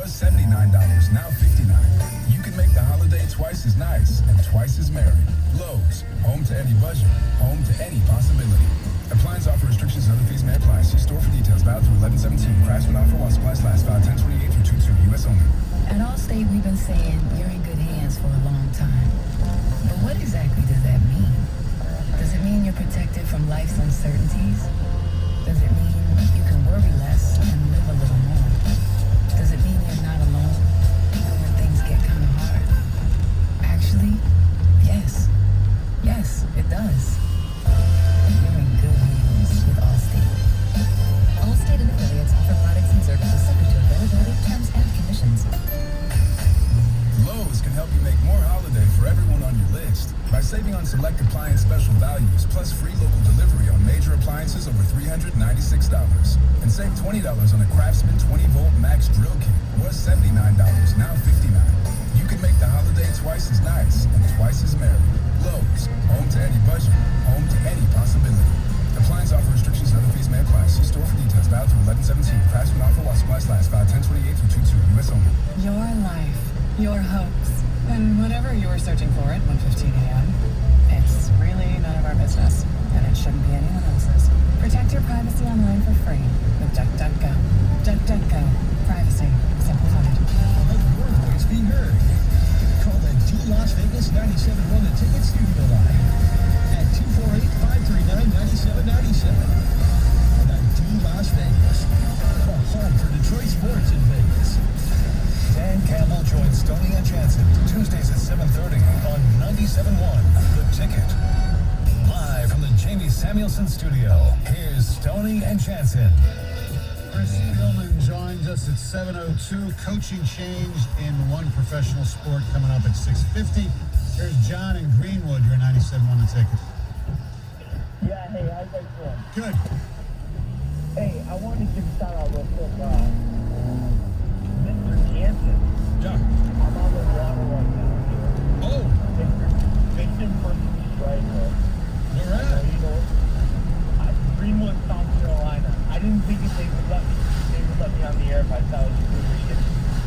Was $79, now $59. You can make the holiday twice as nice and twice as merry. Lowe's, home to any budget, home to any possibility. Appliance offer restrictions and other fees may apply. See store for details. Valid through 11/17. Craftsman offer while supplies last. Valid 10/28 through 22. U.S. only. At Allstate, we've been saying you're in good hands for a long time. But what exactly does that mean? Does it mean you're protected from life's uncertainties? Does it mean you can worry less and live a little more? Does it mean you're not alone even when things get kind of hard? Actually, yes. Yes, it does. You're in good hands with Allstate. Allstate and affiliates offer products and services subject to availability, terms, and conditions. Lowe's can help you make more holiday for everyone on your list by saving on select appliance special values plus free local delivery on major appliances over $396. And save $20 on a Craftsman 20-volt max drill kit. Was $79, now $59. You can make the holiday twice as nice and twice as merry. Lowe's, home to any budget, home to any possibility. Appliance offer restrictions and other fees may apply. See store for details. Valid through 11/17. Craftsman offer while supplies last. Valid 10/28 through 22. U.S. only. Your life, your hopes, and whatever you were searching for at 1:15 a.m. It's really none of our business, and it shouldn't be anyone else's. Protect your privacy online for free with DuckDuckGo. DuckDuckGo. Privacy simplified. Let your voice be heard. Call the D Las Vegas 97.1 The Ticket studio line at 248-539-9797. The D Las Vegas, the home for Detroit sports in Vegas. Dan Campbell joins Stoney and Jansen Tuesdays at 7:30 on 97.1 The Ticket. Live from the Jamie Samuelson studio, here's Stoney and Jansen. Chris Spielman joins us at 7:02. Coaching change in one professional sport coming up at 6:50. Here's John in Greenwood. You're 97.1 The Ticket. Yeah, hey, how's that going? Good. Hey, I wanted to give a shout out real quick. Mr. Jansen. Yeah. I'm on the water right now. Oh, Victim versus striker. where at? You know, Greenwood, South Carolina. I didn't think if they would let me on the air if I thought it was Michigan.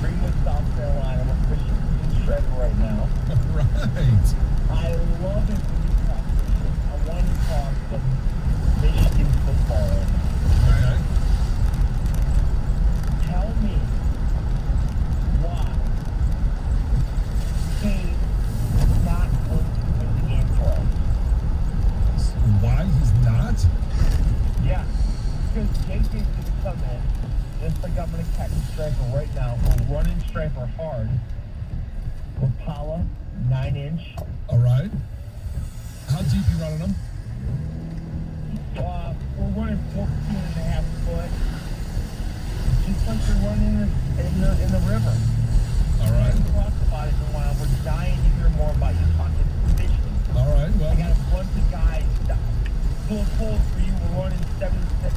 Greenwood, South Carolina. We're pushing striker right now. Right. I love it when you talk Michigan. I want to talk the Michigan football. Okay. Tell me why Kane is not going to win the game for us. Why he's not? Yeah, because JK's going to come in, just like I'm going to catch striker right now. We're running striker hard. With Paula, 9-inch. All right. How deep you running him? We're running 14.5 foot. Just like we're running in the river. All right. We haven't talked about it in a while. We're dying to hear more about you talking fishing. All right. Well, I got a bunch of guys. Little cold for you. We're running 76,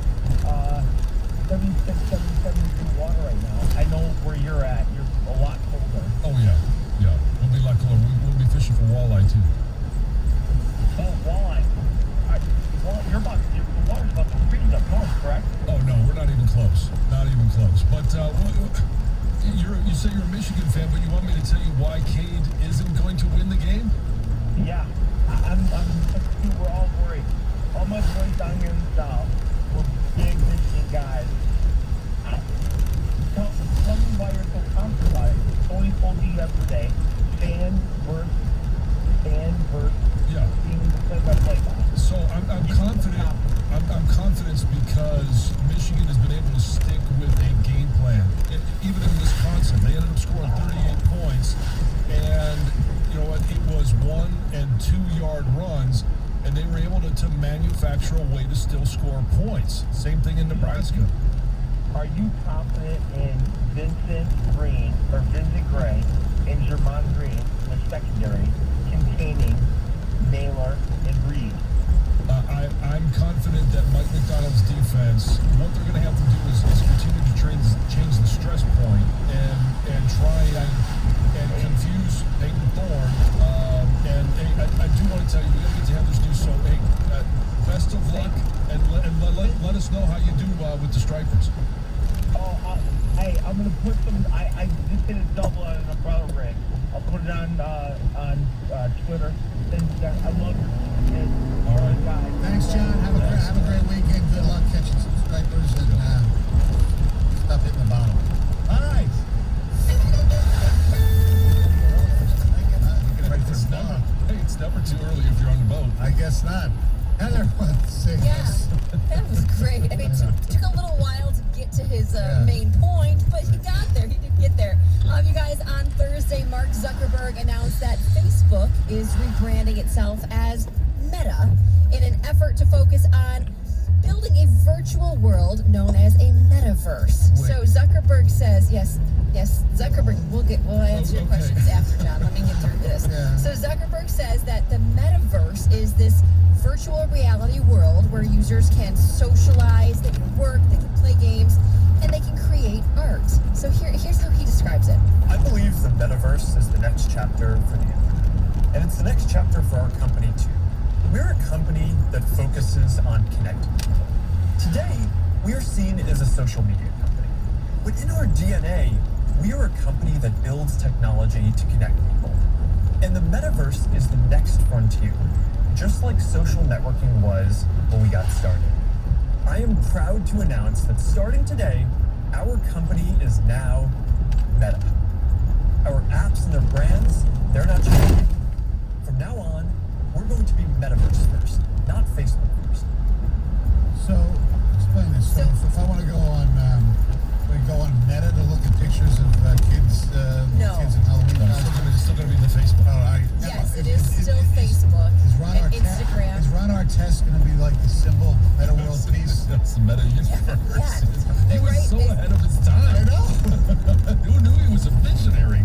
77 feet water right now. I know where you're at. You're a lot colder. oh yeah. Yeah. We'll be like, we'll be fishing for walleye too. Oh, walleye. The water's about to freeze up north, correct? Oh no, we're not even close. Not even close. But you say you're a Michigan fan, but you want me to tell you why Cade isn't going to win the game? Yeah. We're all worried. All my boys down here in the South were big Michigan guys. Tell me why you're so confident about it. Tony told you yesterday, fan versus Yeah. being play-by-play guy. So I'm confident. I'm confident because Michigan has been able to stick with a game plan. Even in Wisconsin, they ended up scoring 38 points, and you know what? It was 1 and 2 yard runs, and they were able to manufacture a way to still score points. Same thing in Nebraska. Are you confident in Vincent Gray and Jermon Green in the secondary containing Naylor and Reed? I'm confident that Mike McDonald's defense, what they're going to have to do is continue to change the stress point and try and confuse Peyton Thorne. And I do want to tell you, we got to get to Heather's news. So, best of luck, and let us know how you do with the Stripers. Hey, I'm gonna put some. I just did a double on an umbrella rig. I'll put it on Twitter. I love it. All right. Guys. Thanks, John. Have a great weekend. Good luck catching some stripers and stop hitting the bottom. All right. It's never too early if you're on the boat. I guess not. Heather, let's see. Yeah, that was great. I mean, it took a little while to get to his main point, but he got there. He did get there. You guys, on Thursday, Mark Zuckerberg announced that Facebook is rebranding itself as Meta in an effort to focus on building a virtual world known as a metaverse. So Zuckerberg says, yes, Zuckerberg, we'll answer your questions after, John. Let me get through this. Yeah. So Zuckerberg says that the metaverse is this virtual reality world where users can socialize, they can work, they can play games, and they can create art. So here's how he describes it. I believe the metaverse is the next chapter for the internet. And it's the next chapter for our company too. We're a company that focuses on connecting people. Today, we are seen as a social media company. But in our DNA, we are a company that builds technology to connect people. And the metaverse is the next frontier, just like social networking was when we got started. I am proud to announce that starting today, our company is now Meta. Our apps and their brands, they're not changing. From now on, we're going to be Metaverse first, not Facebook first. So, explain this. So if I want to go on, Meta to look at pictures of kids in Halloween costumes. It's still going to be the Facebook. Yes, it is still Facebook and Instagram. Is Ron Artest going to be like the symbol, Meta World Peace? That's the meta universe. Yeah. He was so ahead of his time. I know. Who knew he was a visionary?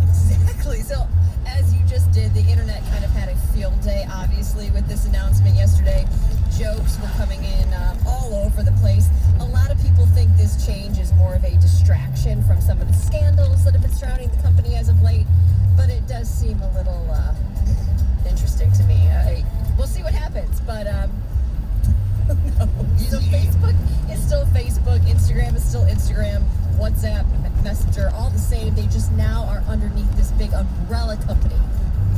Exactly. So, as you just did, the internet kind of had a field day, obviously, with this announcement yesterday. Jokes were coming in all over the place. A lot of people think this change is more of a distraction from some of the scandals that have been surrounding the company as of late, but it does seem a little interesting to me. We'll see what happens, but no. So Facebook is still Facebook, Instagram is still Instagram, WhatsApp, Messenger, all the same. They just now are underneath this big umbrella company,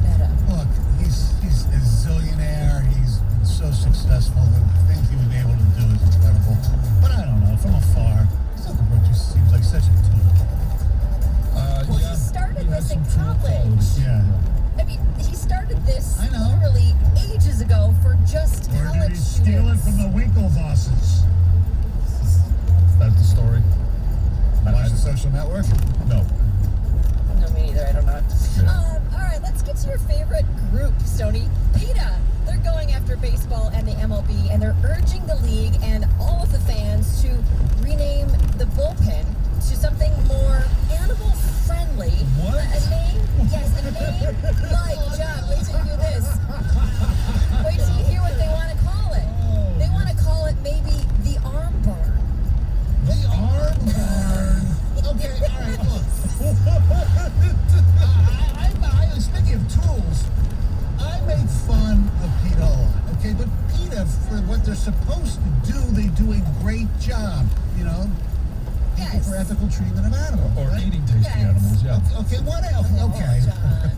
Meta. Look, he's a zillionaire. He's been so successful. The things he was able to do is incredible. But I don't know, from afar, Zuckerberg just seems like such a tool. Well, he started this in college. Yeah. I mean, he started this I know. literally ages ago for just Where college did he steal it students. from the Winklevosses? That's the story. Watch the Social Network? No. No, me neither. I don't know. All right, let's get to your favorite group, Stoney. PETA. They're going after baseball and the MLB, and they're urging the league and all of the fans to rename the bullpen to something more animal-friendly. What? A name? Yes, a name like, John, wait till you hear this. Wait till you hear what they want to call it. They want to call it maybe the Arm Barn. The Arm Barn. Okay, all right, look. Speaking of tools, I make fun of PETA a lot, okay? But PETA, for what they're supposed to do, they do a great job, you know? People Yes. for ethical treatment of animals. Or right? eating tasty Yes. animals, yeah. Okay, what else? Okay. John.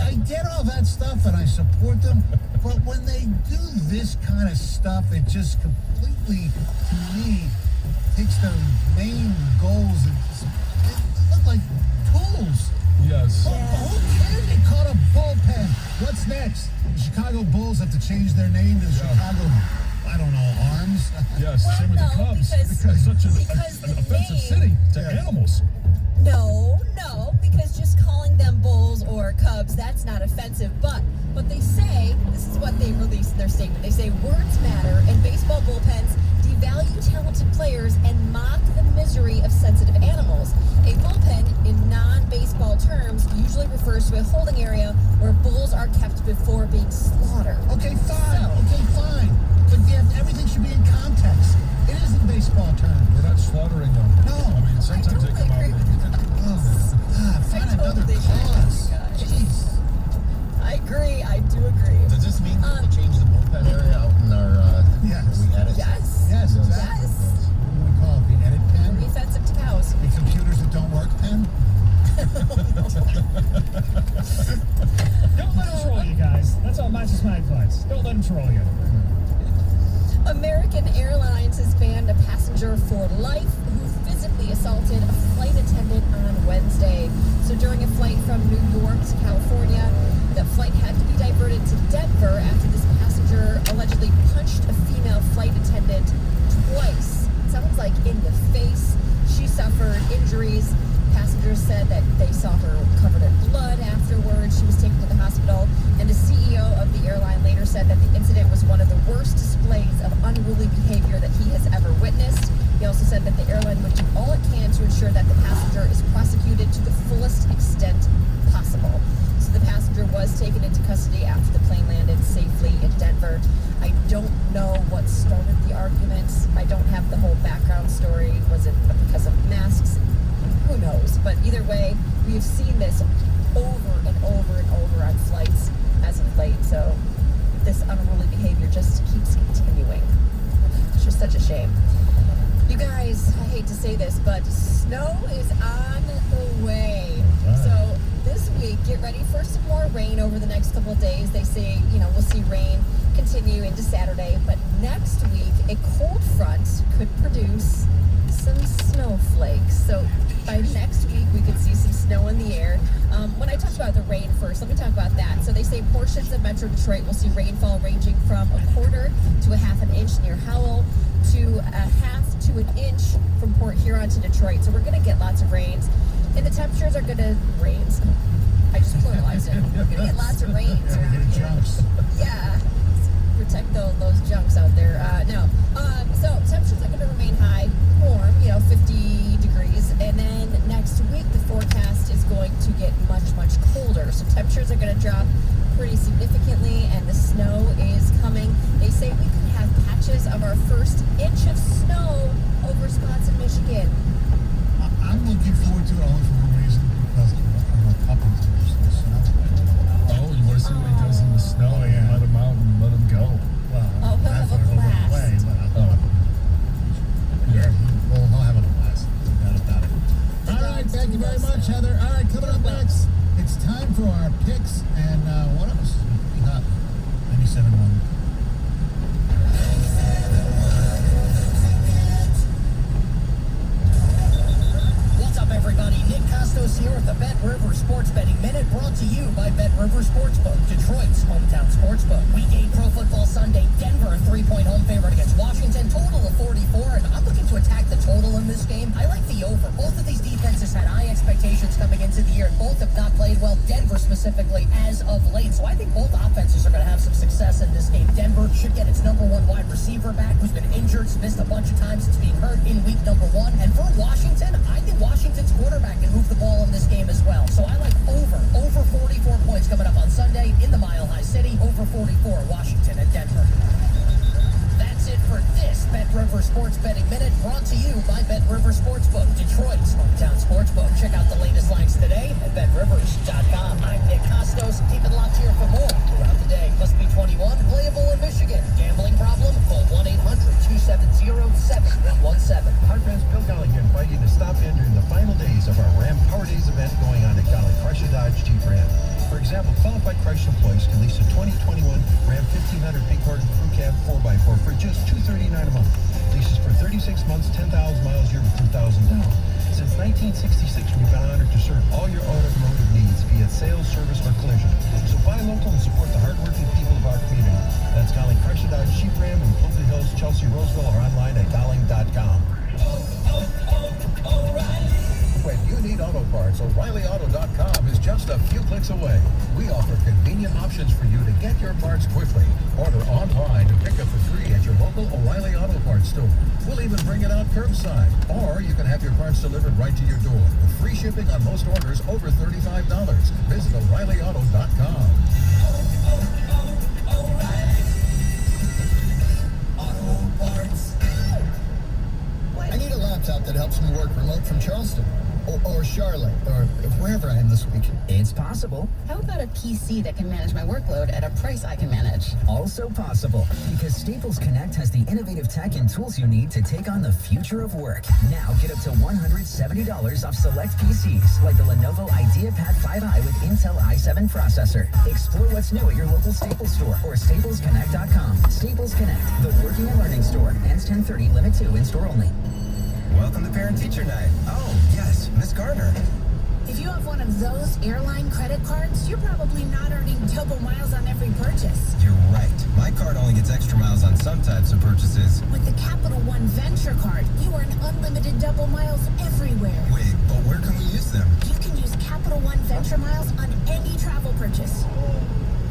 I get all that stuff and I support them, but when they do this kind of stuff, it just completely, to me, takes their main goals and they look like tools. Yes. Who cares? They caught a bullpen. What's next? The Chicago Bulls have to change their name to Chicago, I don't know, Arms? Yes, Well, same with the no, Cubs. because- It's such an because the offensive name- city to Yes. animals. No, because just calling them Bulls or Cubs, that's not offensive. But they say, this is what they released in their statement. They say words matter and baseball bullpens devalue talented players and mock the misery of sensitive animals. A bullpen, in non-baseball terms, usually refers to a holding area where bulls are kept before being slaughtered. Okay, fine. But yeah, everything should be in context. It isn't baseball terms. We're not slaughtering them. No. I mean, sometimes they totally come out agree with with Find I another totally agree with cause. you guys. Jeez. I agree. I do agree. Does this mean that they change the bullpen area out in our, Yes. we edit? Yes. Yes, exactly. Yes. What do we call it? The edit pen? Very offensive to cows. The computer passenger for life who physically assaulted a flight attendant on Wednesday. So during a flight from New York to California, the flight had to be diverted to Denver after this passenger allegedly punched a female flight attendant twice. It sounds like in the face. She suffered injuries. Passengers said that they saw her covered in blood afterwards. She was taken to the hospital, and the CEO of the airline later said that the incident was one of the worst displays of unruly behavior that he has ever witnessed. He also said that the airline would do all it can to ensure that the passenger is prosecuted to the fullest extent possible. So the passenger was taken into custody after the plane landed safely in Denver. I don't know what started the arguments. I don't have the whole background story. Was it because of masks? Who knows? But either way, we have seen this over and over and over on flights as of late. So this unruly behavior just keeps continuing. It's just such a shame. You guys, I hate to say this, but snow is on the way. So this week, get ready for some more rain over the next couple of days. They say, we'll see rain continue into Saturday. But next week, a cold front could produce some snowflakes. So by next week, we could see some snow in the air. When I talk about the rain first, let me talk about that. So they say portions of Metro Detroit will see rainfall ranging from a quarter to a half an inch near Howell to a half to an inch from Port Huron to Detroit. So we're going to get lots of rains. And the temperatures are going to rains. I just pluralized it. We're going to get lots of rains around here. Yeah. Protect those junks out there. So temperatures are going to remain high, warm, 50 degrees. And then next week, the forecast is going to get much, much colder. So temperatures are going to drop pretty significantly, and the snow is coming. They say we could have patches of our first inch of snow over spots in Michigan. I'm looking forward to it only for one reason, because I'm up into the snow. Oh, you want to see what he does in the snow? Oh, yeah. Let him out and let him go. Well, he'll that's have a what blast. way, but I thought, he'll have a blast. No doubt about it. All right, thank you very much, Heather. All right, coming up next, it's time for our picks, and what else? We got 97.1. What's up, everybody? Nick Costos here with the Bet River Sports Betting Minute, brought to you by Bet River Sportsbook, Detroit's hometown sportsbook. Week 8 Pro Football Sunday, Denver, 3-point home favorite against Washington, total of 44, and I'm looking to attack the total in this game. I like the over. Both of these defenses had high expectations coming into the year, and both have not played well, Denver specifically, as of late. So I think both offenses are going to have some success in this game. Denver should get its #1 wide receiver back, who's been injured, missed a bunch of times since being hurt in week #1. And for Washington, I think Washington's quarterback can move the ball in this game as well. So I like over 44 points coming up on Sunday in the Mile High City, over 44 Washington and Denver. That's it for this Bet River Sports Betting Minute, brought to you by Bet River Sportsbook, Detroit's hometown sportsbook. Check out the latest lines today at BetRivers.com. I'm Nick Costos. Keep it locked here for more throughout the day. Must be 21, playable in Michigan. Gambling problem? Call 1-800-270-7117. Hi friends, Bill Golly here, inviting you to stop in during the final days of our Ram Power Days event going on at Golly Chrysler Dodge Jeep Ram. For example, qualified Chrysler employees can lease a 2021 Ram 1500 Big Horse Crew Cab 4x4 for just $239 a month. Leases for 36 months, 10,000 miles a year with $2,000 down. Since 1966, we've been honored to serve all your automotive needs, be it sales, service, or collision. So buy local and support the hardworking people of our community. That's Golly Chrysler Dodge Jeep Ram in Clover Hills, Chelsea, Roseville, or online at Golling.com. When you need auto parts, O'ReillyAuto.com is just a few clicks away. We offer convenient options for you to get your parts quickly. Order online to pick up for free at your local O'Reilly Auto Parts store. We'll even bring it out curbside. Or you can have your parts delivered right to your door with free shipping on most orders over $35. Visit O'ReillyAuto.com. Auto Parts. I need a laptop that helps me work remote from Charleston. Or Charlotte, or wherever I am this week. It's possible. How about a PC that can manage my workload at a price I can manage? Also possible, because Staples Connect has the innovative tech and tools you need to take on the future of work. Now get up to $170 off select PCs, like the Lenovo IdeaPad 5i with Intel i7 processor. Explore what's new at your local Staples store or staplesconnect.com. Staples Connect, the working and learning store. Ends 10/30, limit 2, in store only. Welcome to Parent-Teacher Night. Oh, yes, Miss Gardner. If you have one of those airline credit cards, you're probably not earning double miles on every purchase. You're right. My card only gets extra miles on some types of purchases. With the Capital One Venture Card, you earn unlimited double miles everywhere. Wait, but where can we use them? You can use Capital One Venture Miles on any travel purchase.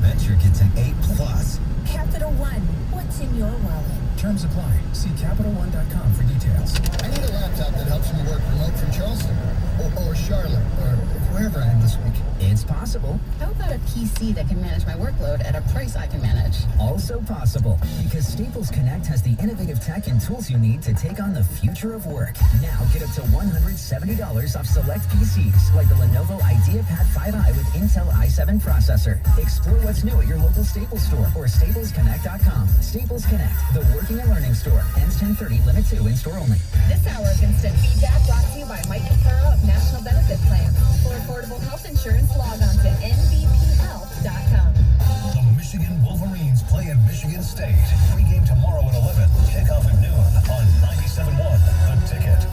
Venture gets an A+. Capital One, what's in your wallet? Terms apply. See CapitalOne.com for details. I need a laptop that helps me work remote from Charleston or Charlotte or wherever I am this week. It's possible. How about a PC that can manage my workload at a price I can manage? Also possible, because Staples Connect has the innovative tech and tools you need to take on the future of work. Now get up to $170 off select PCs, like the Lenovo IdeaPad 5i with Intel i7 processor. Explore what's new at your local Staples store or staplesconnect.com. Staples Connect, the working and learning store. Ends 10/30, limit 2, in-store only. This hour of Instant Feedback brought to you by Mike Capurro of National Benefit Plans. For affordable health insurance, log on to nbphealth.com. The Michigan Wolverines play at Michigan State. Pregame tomorrow at 11. Kickoff at noon on 97.1 The Ticket.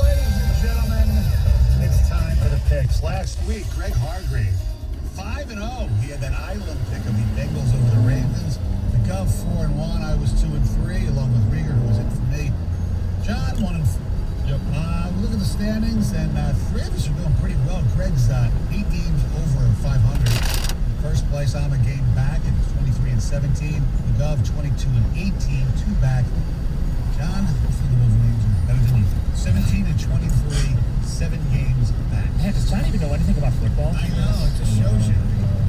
Ladies and gentlemen, it's time for the picks. Last week, Greg Hargrave, 5-0. He had that island pick of the Bengals over the Ravens. The Gov 4-1. I was 2-3, along with Rieger, who was in for me. John 1-4. Yep. We look at the standings, and three of us are doing pretty well. Greg's 8 games over 500. First place, I'm a game back at 23-17. The Gov 22-18, 2 back. John, I think the Wolverines are better than you. 17-23, 7 games back. Man, does John even know anything about football? I know, it just shows you.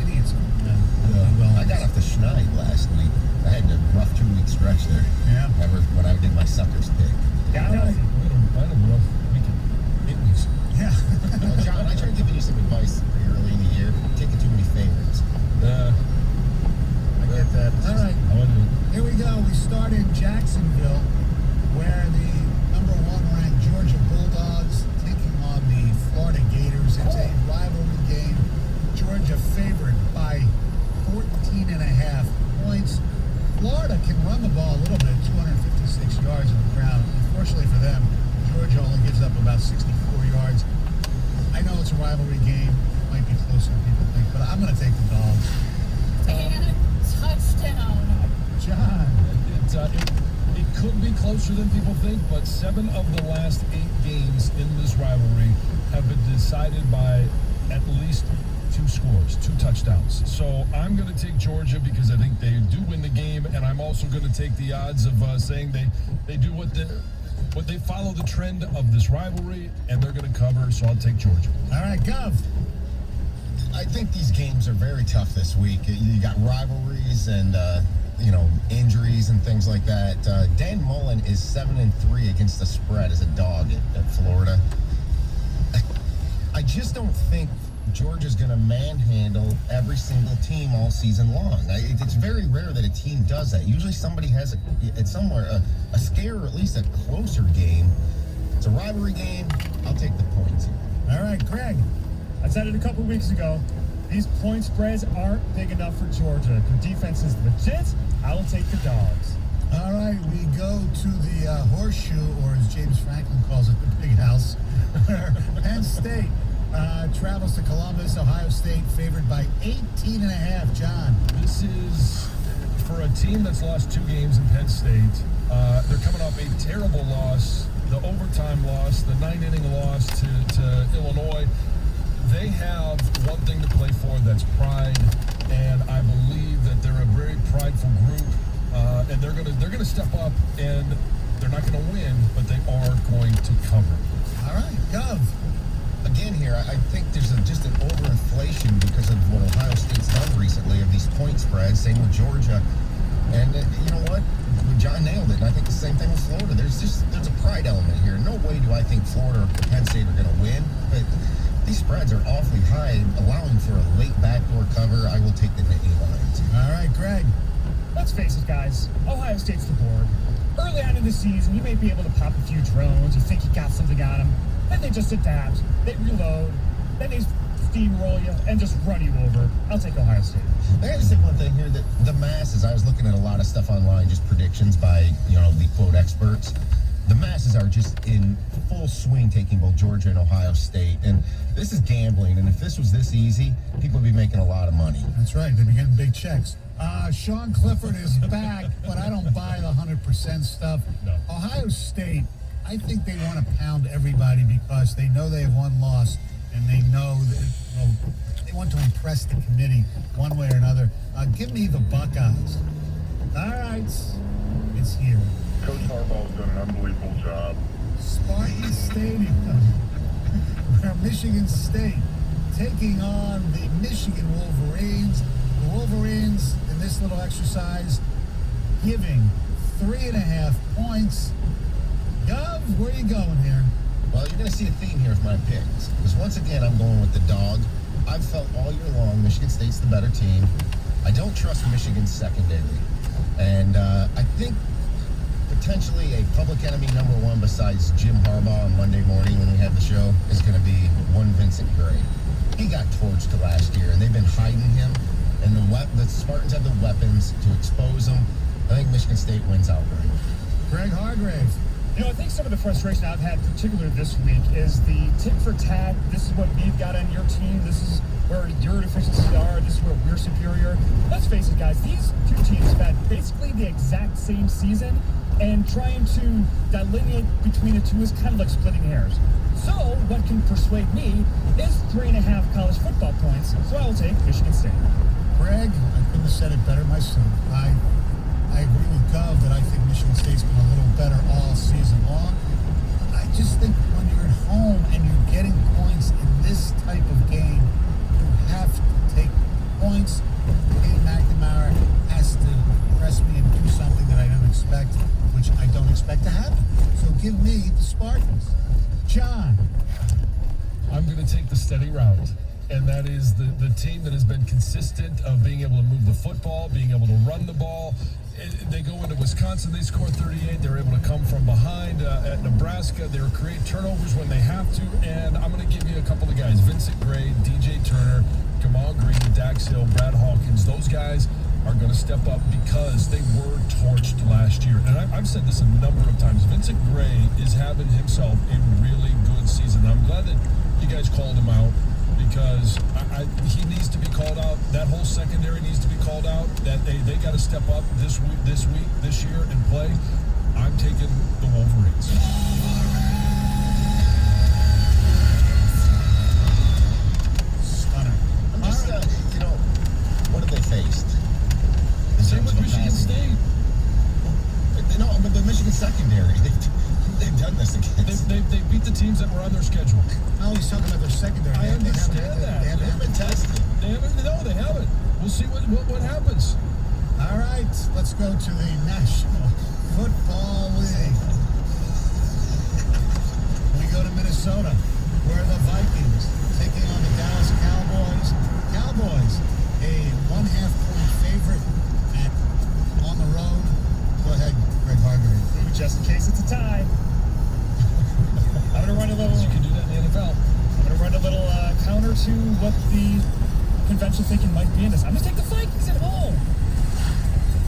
Idiots. I got off the schneid last week. I had a rough 2-week stretch there. Yeah. When I did my suckers pick. Yeah, I had a rough weekend. 8 weeks. Yeah. Well, John, I tried giving you some advice pretty early in the year. Taking too many favorites. I get that. All right. Here we go. We start in Jacksonville, where the number 1 ranked Georgia Bulldogs taking on the Florida Gators. It's a rivalry game. Georgia favored by 14.5 points. Florida can run the ball a little bit, 256 yards on the ground. Unfortunately for them, Georgia only gives up about 64 yards. I know it's a rivalry game. It might be closer than people think, but I'm going to take the Dogs. And touchdown. John. It could be closer than people think, but 7 of the last 8 games in this rivalry have been decided by at least 2 scores, 2 touchdowns. So I'm going to take Georgia because I think they do win the game, and I'm also going to take the odds of saying they do what they follow the trend of this rivalry, and they're going to cover, so I'll take Georgia. All right, Gov. I think these games are very tough this week. You got rivalries and injuries and things like that. Dan Mullen is 7-3 against the spread as a dog at Florida. I just don't think Georgia's going to manhandle every single team all season long. It's very rare that a team does that. Usually somebody has a scare or at least a closer game. It's a rivalry game. I'll take the points here. All right, Greg. I said it a couple weeks ago. These point spreads aren't big enough for Georgia. Their defense is legit. I will take the Dogs. All right, we go to the horseshoe, or as James Franklin calls it, the big house. Penn State travels to Columbus. Ohio State favored by 18.5. John. This is for a team that's lost 2 games in Penn State. They're coming off a terrible loss, the overtime loss, the 9-inning loss to Illinois. They have one thing to play for, that's pride, and I believe that they're a very prideful group, and they're gonna step up, and they're not gonna win, but they are going to cover. All right, Gov. Again here, I think there's just an overinflation because of what Ohio State's done recently of these point spreads, same with Georgia. And you know what? John nailed it, and I think the same thing with Florida. There's a pride element here. No way do I think Florida or Penn State are going to win, but these spreads are awfully high, allowing for a late backdoor cover. I will take the Nittany Lions. All right, Greg. Let's face it, guys. Ohio State's the board. Early on in the season, you may be able to pop a few drones. You think you got something on them. Then they just adapt. They reload. Then they steamroll you and just run you over. I'll take Ohio State. I gotta say one thing here, that the masses, I was looking at a lot of stuff online, just predictions by, the quote experts. The masses are just in full swing taking both Georgia and Ohio State. And this is gambling. And if this was this easy, people would be making a lot of money. That's right. They'd be getting big checks. Sean Clifford is back, but I don't buy the 100% stuff. No. Ohio State, I think they want to pound everybody because they know they have one loss, and they know that they want to impress the committee one way or another. Give me the Buckeyes. All right, it's here. Coach Harbaugh's done an unbelievable job. Spartan Stadium, where Michigan State taking on the Michigan Wolverines. The Wolverines, in this little exercise, giving 3.5 points. Gov, where are you going here? Well, you're going to see a theme here with my picks. Because once again, I'm going with the dog. I've felt all year long Michigan State's the better team. I don't trust Michigan's secondary. And I think potentially a public enemy number one besides Jim Harbaugh on Monday morning when we have the show is going to be one Vincent Gray. He got torched last year, and they've been hiding him. And the Spartans have the weapons to expose him. I think Michigan State wins outright. Greg Hargrave. I think some of the frustration I've had, particularly this week, is the tit for tat. This is what we've got on your team. This is where your deficiencies are. This is where we're superior. Let's face it, guys. These two teams have had basically the exact same season, and trying to delineate between the two is kind of like splitting hairs. So what can persuade me is 3.5 college football points. So I will take Michigan State. Greg, I couldn't have said it better myself. I agree with Gov that I think Michigan State's been a little better all season long. I just think when you're at home and you're getting points in this type of game, you have to take points. Dave McNamara has to press me and do something that I don't expect, which I don't expect to happen. So give me the Spartans. John. I'm going to take the steady route. And that is the team that has been consistent of being able to move the football, being able to run the ball. They go into Wisconsin, they score 38. They're able to come from behind at Nebraska. They create turnovers when they have to. And I'm going to give you a couple of guys. Vincent Gray, DJ Turner, Jamal Green, Dax Hill, Brad Hawkins. Those guys are going to step up because they were torched last year. And I've said this a number of times. Vincent Gray is having himself a really good season. I'm glad that you guys called him out, because he needs to be called out. That whole secondary needs to be called out. That they got to step up this year and play. I'm taking the Wolverines. Stunner. I'm just, what have they faced? Same with Michigan State. No, but the Michigan secondary, they've done this against. They beat the teams that were on their schedule. No, he's talking about their secondary. I understand that. They haven't been tested. They haven't. We'll see what happens. All right, let's go to the National Football League. We go to Minnesota, where the Vikings taking on the Dallas Cowboys. Cowboys, a 1.5 point favorite on the road. Go ahead, Greg Hargrave. Just in case it's a tie. I'm going to run a little. You can do that in the NFL. I'm going to run a little counter to what the convention thinking might be in this. I'm going to take the Vikings at home.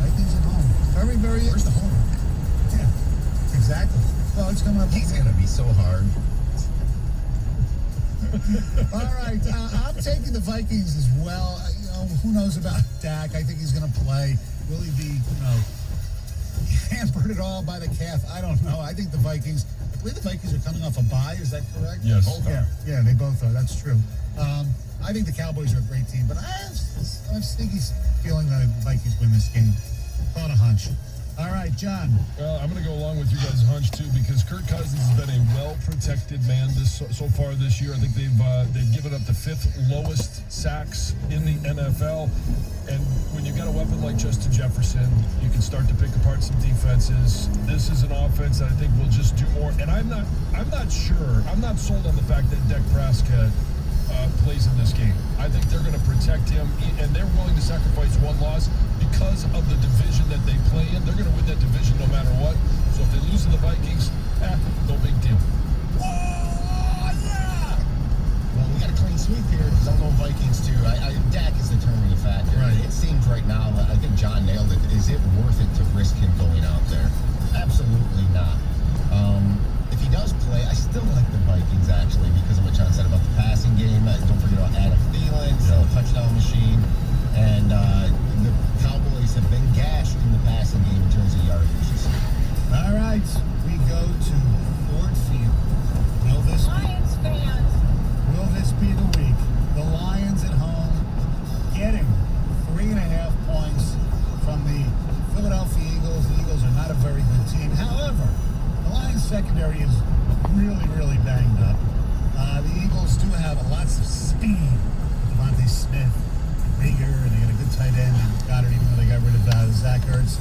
Vikings at home. Very, very. Where's the home? Yeah, exactly. Well, it's coming up. He's going to be so hard. All right, I'm taking the Vikings as well. Who knows about Dak? I think he's going to play. Will he be, hampered at all by the calf? I don't know. I think the Vikings. I believe the Vikings are coming off a bye. Is that correct? Yes. Yeah, they both are. That's true. I think the Cowboys are a great team, but I have a sneaky feeling that the Vikings win this game. Call it a hunch. All right, John. I'm going to go along with you guys' hunch too, because Kirk Cousins has been a well-protected man so far this year. I think they've given up the 5th lowest sacks in the NFL. And when you've got a weapon like Justin Jefferson, you can start to pick apart some defenses. This is an offense that I think will just do more. And I'm not sure. I'm not sold on the fact that Dak Prescott plays in this game. I think they're going to protect him, and they're willing to sacrifice one loss because of the division that they play in. They're going to win that division no matter what. So if they lose to the Vikings, no big deal. Oh, yeah! Well, we got a clean sweep here because I'm is it worth it to risk him going out there? Absolutely not. If he does play, I still like the Vikings, actually, because of what John said about the passing game. Don't forget about Adam Thielen, still a touchdown machine. And the Cowboys have been gashed in the passing game in terms of yardage. All right, we go to Ford Field. Will this Lions fans. Will this be the week? The Lions at home getting 3.5 points from the Philadelphia Eagles. The Eagles are not a very good team. However, the Lions secondary is really, really banged up. The Eagles do have lots of speed. Devontae Smith, Rieger, and they got a good tight end and Goddard, even though they got rid of Zach Ertz.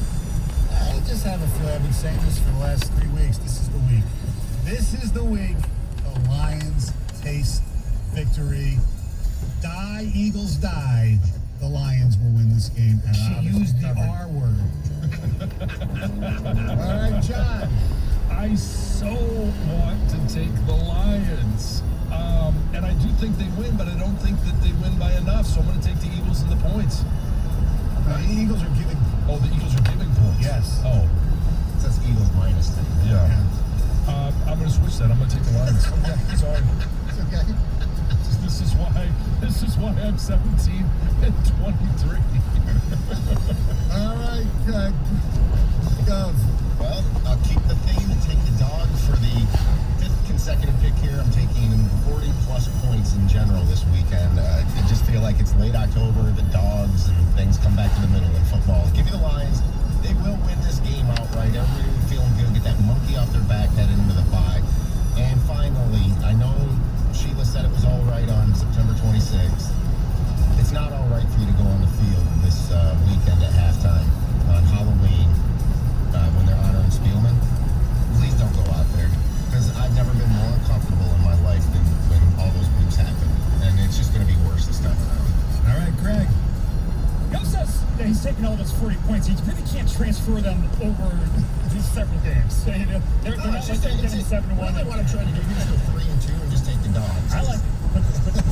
I just have a feeling, I've been saying this for the last 3 weeks. This is the week. This is the week the Lions taste victory. Die, Eagles, die. The Lions will win this game. And she used the R word. All right, John. I so want to take the Lions. And I do think they win, but I don't think that they win by enough. So I'm going to take the Eagles and the points. The Eagles are giving. Oh, the Eagles are giving points. Yes. Oh. That's Eagles minus 10. Yeah. I'm going to switch that. I'm going to take the Lions. Sorry. It's okay. This is why I'm 17 and 23. All right, Gov. Well, I'll keep the theme and take the dog for the 5th consecutive pick here. I'm taking 40-plus points in general this weekend. I just feel like it's late October, the dogs and things come back to the middle in football. Give me the Lions. They will win this game outright. Everybody will be feeling good, get that monkey off their back heading into the bye. And finally, I know Sheila said it was all right on September 26th. It's not all right for you to go on the field this weekend at halftime on Halloween when they're honoring Spielman. Please don't go out there, because I've never been more uncomfortable in my life than when all those moves happen. And it's just going to be worse this time around. All right, Greg. Gov says that he's taking all those 40 points. He really can't transfer them over these several games. They're not just getting 7-1. What I want to try to do is go 3-2 and just take the dogs. I like it.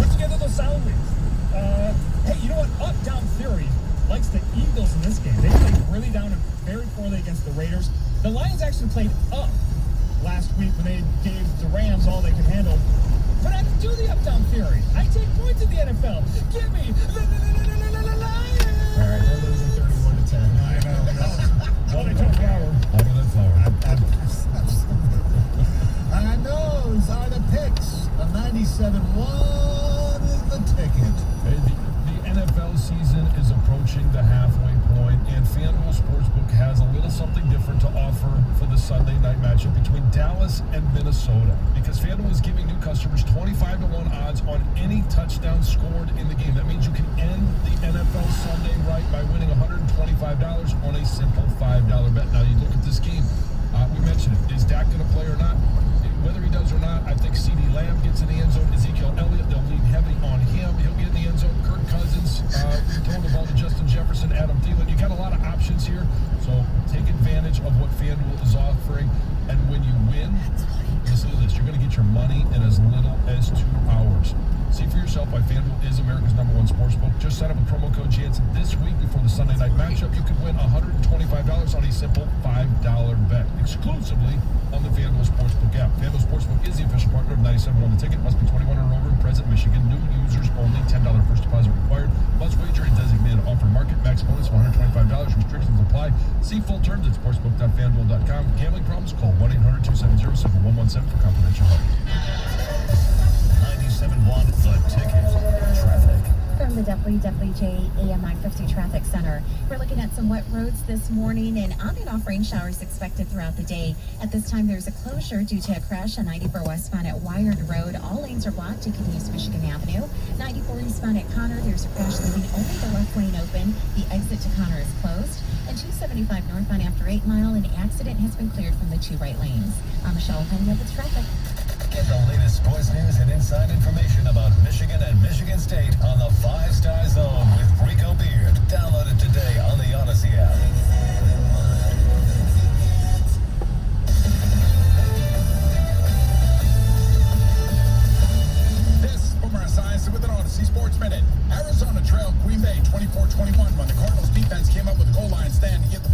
Put together those sound leads. Hey, you know what? Up, down theory likes the Eagles in this game. They played really down and very poorly against the Raiders. The Lions actually played up last week when they gave the Rams all they could handle. But I do the up-down theory. I take points in the NFL. Give me the Lions. All right, they're losing 31-10. I know. Well, they took Flower. Out of that flower. And those are the picks. The 97-1 is the ticket. Hey, the NFL season is approaching the halfway point, and FanDuel Sportsbook has a little something different to offer for the Sunday night matchup between Dallas and Minnesota, because FanDuel is giving new customers 25-1 odds on any touchdown scored in the game. That means you can end the NFL Sunday right by winning $125 on a simple $5 bet. Now, you look at this game. We mentioned it. Is Dak going to play or not? Whether he does or not, I think CeeDee Lamb gets in the end zone. Ezekiel Elliott, they'll lean heavy on him. He'll get in the end zone. Kirk Cousins, throwing the ball to Justin Jefferson, Adam Thielen. You got a lot of options here, so take advantage of what FanDuel is offering. And when you win, listen to this, you're going to get your money in as little as 2 hours. See for yourself why FanDuel is America's #1 sportsbook. Just sign up with promo code Jansen this week before the Sunday night matchup. You could win $125 on a simple $5 bet, exclusively on the FanDuel Sportsbook app. FanDuel Sportsbook is the official partner of 97.1 The Ticket. Must be 21 or over in present Michigan. New users only. $10 first deposit required. Must wager in designated offer market. Max bonus of $125. Restrictions apply. See full terms at sportsbook.fanduel.com. Gambling problems? Call 1-800-270-7117 for confidential help. 97.1 The Ticket. Traffic. From the WWJ AM 950 Traffic Center, we're looking at some wet roads this morning and on and off rain showers expected throughout the day. At this time, there's a closure due to a crash on 94 westbound at Wired Road. All lanes are blocked. You can use Michigan Avenue. 94 eastbound at Connor, there's a crash leaving only the left lane open. The exit to Connor is closed. And 275 northbound after 8 Mile, an accident has been cleared from the 2 right lanes. I'm Michelle Henry with traffic. Get the latest sports news and inside information about Michigan and Michigan State on the 5-Star Zone with Rico Beard. Download it today on the Odyssey app. This is Boomer Esiason with an Odyssey Sports Minute. Arizona trailed Green Bay 24-21 when the Cardinals defense came up with a goal line stand to get the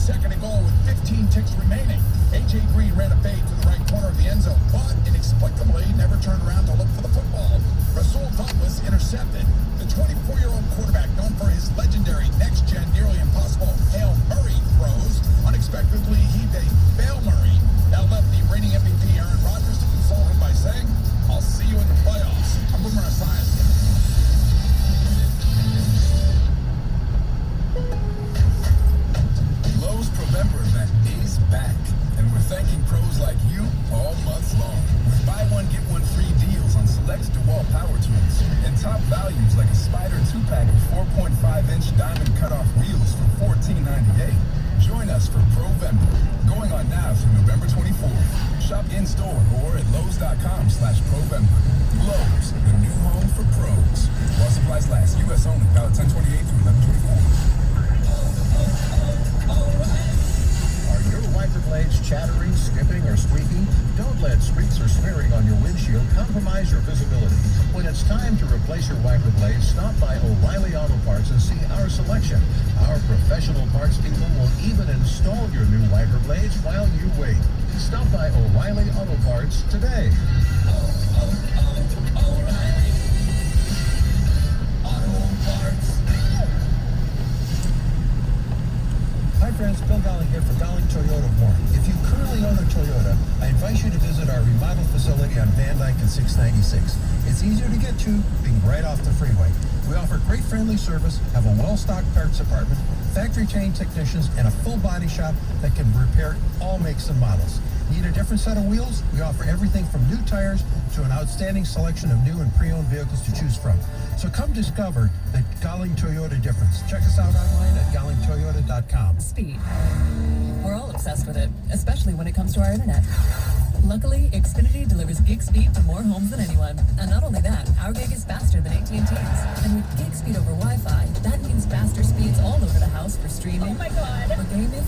second and goal with 15 ticks remaining. A.J. Green ran a fade to the right corner of the end zone, but inexplicably never turned around to look for the football. Rasul Douglas intercepted. The 24-year-old quarterback, known for his legendary next-gen, nearly impossible Hail Murray throws, unexpectedly heaved a Bail Murray. That left the reigning MVP Aaron Rodgers to console him by saying, "I'll see you in the playoffs." I'm Boomer Esiason. Lowe's Provember event is back, and we're thanking pros like you all month long. With buy one, get one free deals on select DeWalt power tools and top values like a Spider 2-pack with 4.5-inch diamond cutoff wheels for $14.98. Join us for Provember, going on now through November 24th. Shop in-store or at Lowe's.com/Provember. Lowe's, the new home for pros. While supplies last, U.S. only, valid 10/28 through 11/24. Are your wiper blades chattering, skipping, or squeaking? Don't let streaks or smearing on your windshield compromise your visibility. When it's time to replace your wiper blades, stop by O'Reilly Auto Parts and see our selection. Our professional parts people will even install your new wiper blades while you wait. Stop by O'Reilly Auto Parts today. O'Reilly Auto Parts. Hi friends, Bill Golling here for Golling Toyota of Warren. If you currently own a Toyota, I invite you to visit our remodeled facility on Van Dyke and 696. It's easier to get to, being right off the freeway. We offer great friendly service, have a well-stocked parts department, factory-trained technicians, and a full body shop that can repair all makes and models. Need a different set of wheels? We offer everything from new tires to an outstanding selection of new and pre-owned vehicles to choose from. So come discover the Golling Toyota difference. Check us out online at gollingtoyota.com. Speed. We're all obsessed with it, especially when it comes to our internet. Luckily, Xfinity delivers gig speed to more homes than anyone. And not only that, our gig is faster than AT&T's. And with gig speed over Wi-Fi, that means faster speeds all over the house for streaming, Oh my God. for gaming,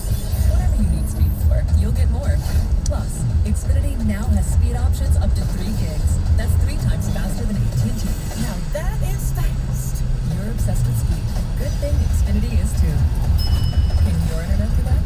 whatever you need speed for, you'll get more. Plus, Xfinity now has speed options up to 3 gigs. That's 3 times faster than AT&T. Now that is fast. You're obsessed with speed. Good thing Xfinity is too. Can your internet do that?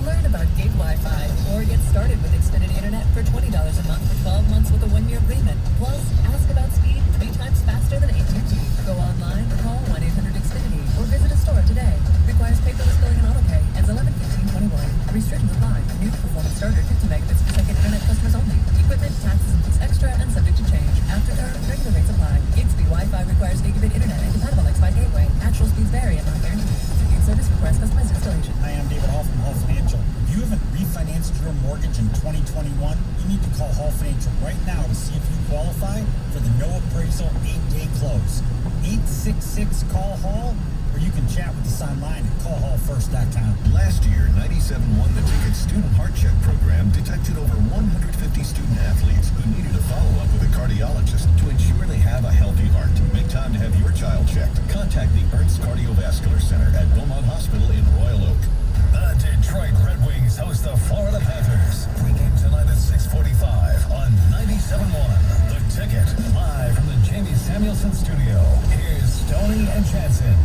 Learn about gig Wi-Fi or get started with Xfinity Internet for $20 a month for 12 months with a 1-year agreement. Plus, ask about speed 3 times faster than AT&T. Go online, call 1-800-XFINITY or visit a store today. Requires paperless billing and autopay. Ends 11/15/21. Restrictions apply. New performance starter 50 megabits per second internet customers only. Equipment, taxes, and fees extra and subject to change. After term, regular rates apply. Gig speed Wi-Fi requires gigabit internet and compatible X-Fi gateway. Actual speeds vary and not guaranteed. Gig service requires customized installation. Hi, I'm David Hall from Hall Financial. If you haven't refinanced your mortgage in 2021, you need to call Hall Financial right now to see if you qualify for the no appraisal 8-day close. 866-CALL-HALL, or you can chat with us online at callhallfirst.com. Last year, 97 The Ticket Student Heart Check Program detected over 150 student athletes who needed a follow-up with a cardiologist to ensure they have a healthy heart. Make time to have your child checked. Contact the Ernst Cardiovascular Center at Beaumont Hospital in Royal Oak. The Detroit Red Wings host the Florida Panthers. Pregame tonight at 6:45 on 97.1 The Ticket. Live from the Jamie Samuelson studio. Here's Stoney and Jansen.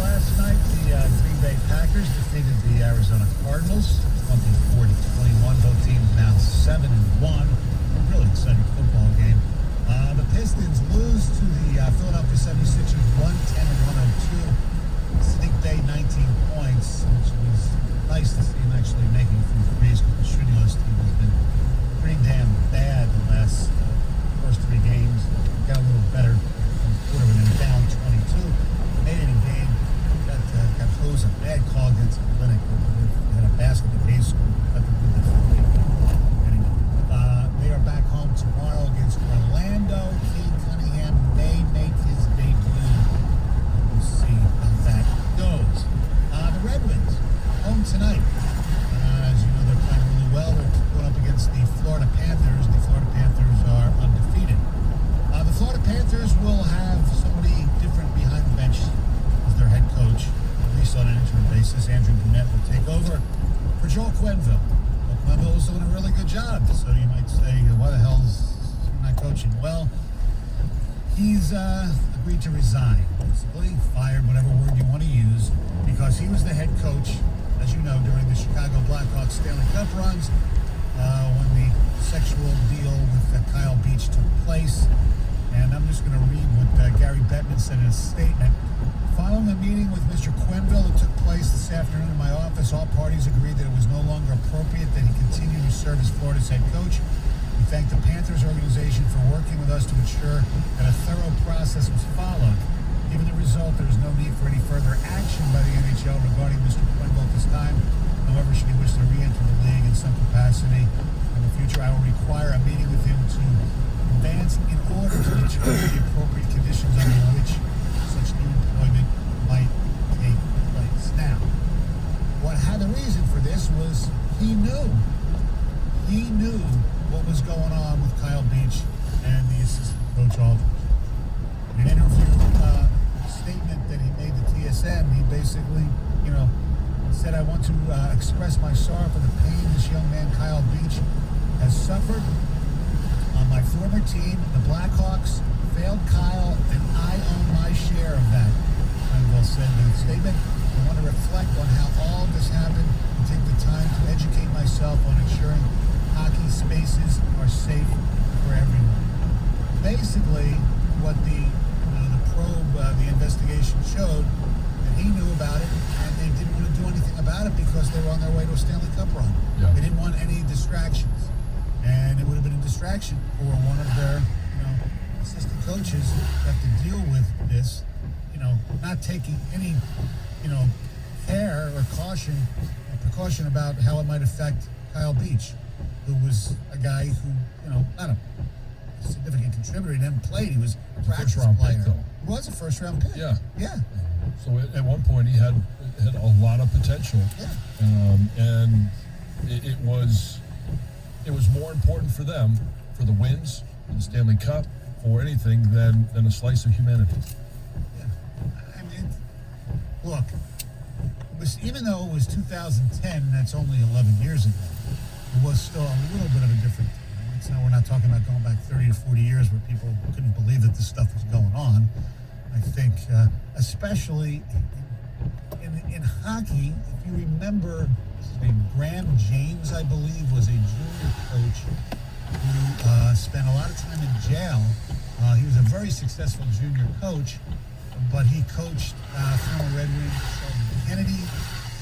Last night, the Green Bay Packers defeated the Arizona Cardinals 24-21. Both teams now 7-1. Really exciting football game. The Pistons lose to the Philadelphia 76ers 110-102. Sadiq Bey 19 points, which was nice to see him actually making a few threes because the shooting on his team has been pretty damn bad the last first 3 games. Got a little better from the quarter and then down 22. Made it in game. Got close a bad call against the Clinic. They had a basketball case. They are back home tomorrow against Orlando. Cade Cunningham may make his debut. We'll see how that goes. The Red Wings home tonight. As you know, they're playing really well. They're going up against the Florida Panthers. The Florida Panthers are undefeated. The Florida Panthers will have somebody different behind the bench as their head coach, at least on an interim basis. Andrew Brunette will take over for Joel Quenneville. Joel Quenneville is doing a really good job, so you might say, why the hell is he not coaching? Well, he's a agreed to resign, basically fired, whatever word you want to use, because he was the head coach, as you know, during the Chicago Blackhawks Stanley Cup runs, when the sexual deal with Kyle Beach took place. And I'm just going to read what Gary Bettman said in a statement. Following a meeting with Mr. Quenneville that took place this afternoon in my office, all parties agreed that it was no longer appropriate that he continue to serve as Florida's head coach. We thank the Panthers organization for working with us to ensure that a thorough process was followed. Given the result, there is no need for any further action by the NHL regarding Mr. Quenneville at this time. However, should he wish to re-enter the league in some capacity in the future, I will require a meeting with him to advance in order to determine the appropriate conditions under which such new employment might take place. Now, what had the reason for this was he knew what was going on with Kyle Beach and the assistant coach Aldridge. In an interview statement that he made to TSN, he basically, said, I want to express my sorrow for the pain this young man, Kyle Beach, has suffered. My former team, the Blackhawks, failed Kyle, and I own my share of that, Quenneville said in the statement. I want to reflect on how all this happened and take the time to educate myself on ensuring hockey spaces are safe for everyone. Basically, what the probe, the investigation showed, that he knew about it, and they didn't want to do anything about it because they were on their way to a Stanley Cup run. Yeah. They didn't want any distractions, and it would have been a distraction for one of their, assistant coaches to have to deal with this, not taking any, care or caution or precaution about how it might affect Kyle Beach, who was a guy who, not a significant contributor. He never played. He was a practice first-round player. pick, though. He was a first-round pick. Yeah. Yeah. So at one point he had a lot of potential, and it was more important for them, for the wins, for the Stanley Cup, for anything than a slice of humanity. Yeah. I mean, look, even though it was 2010, that's only 11 years ago, it was still a little bit of a different time. We're not talking about going back 30 to 40 years where people couldn't believe that this stuff was going on. I think, especially in hockey, if you remember, his name, Graham James, I believe, was a junior coach who spent a lot of time in jail. He was a very successful junior coach, but he coached former Red Wings Sheldon Kennedy,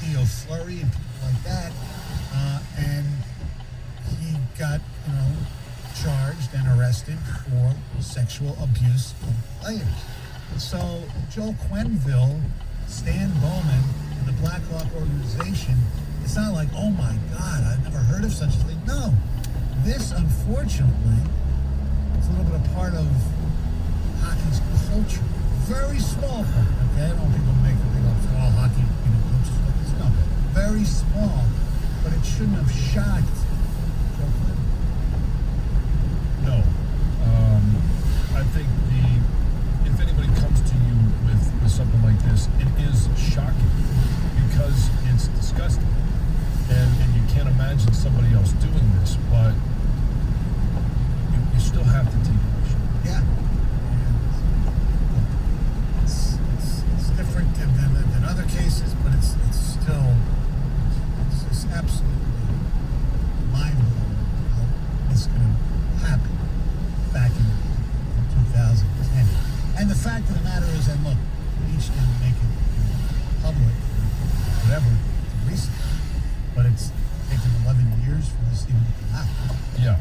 Theo Fleury, and people like that. And he got, charged and arrested for sexual abuse of players. So Joe Quenneville, Stan Bowman, and the Blackhawk organization, it's not like, oh my God, I've never heard of such a thing. No, this, unfortunately, is a little bit a part of hockey's culture. Very small part, okay? I don't want people to make a big up for all hockey, coaches like this. No, very small, but it shouldn't have shocked Joe Quenneville. No. I think if anybody comes to you with something like this, it is shocking because it's disgusting. And you can't imagine somebody else doing this, but you still have to take action. Yeah. It's different than other cases, but it's still just absolutely mind-blowing how this could have happened back in 2010. And the fact of the matter is, and look, each didn't make it public or whatever recently, but it's taken 11 years for this even to come out. Yeah.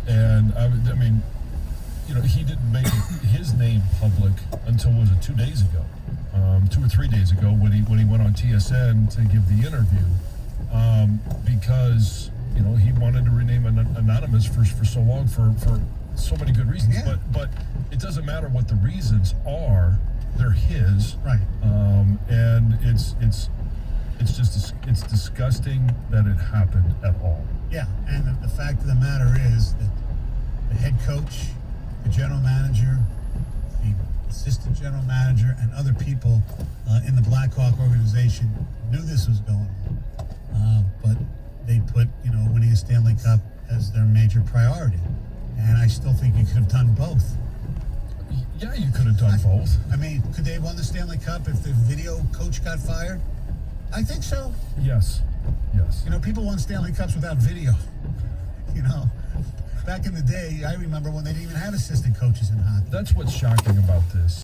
And I mean, he didn't make his name public until, was it 2 days ago? 2 or 3 days ago when he went on TSN to give the interview, because he wanted to remain anonymous for so long for so many good reasons. Yeah. But it doesn't matter what the reasons are; they're his. Right. And it's disgusting that it happened at all. Yeah, and the fact of the matter is that the head coach, the general manager, the assistant general manager, and other people in the Blackhawk organization knew this was going on, but they put, winning a Stanley Cup as their major priority. And I still think you could have done both. Yeah, you could have done both. I mean, could they have won the Stanley Cup if the video coach got fired? I think so. Yes. Yes. You know, people won Stanley Cups without video. You know, back in the day, I remember when they didn't even have assistant coaches in hockey. That's what's shocking about this.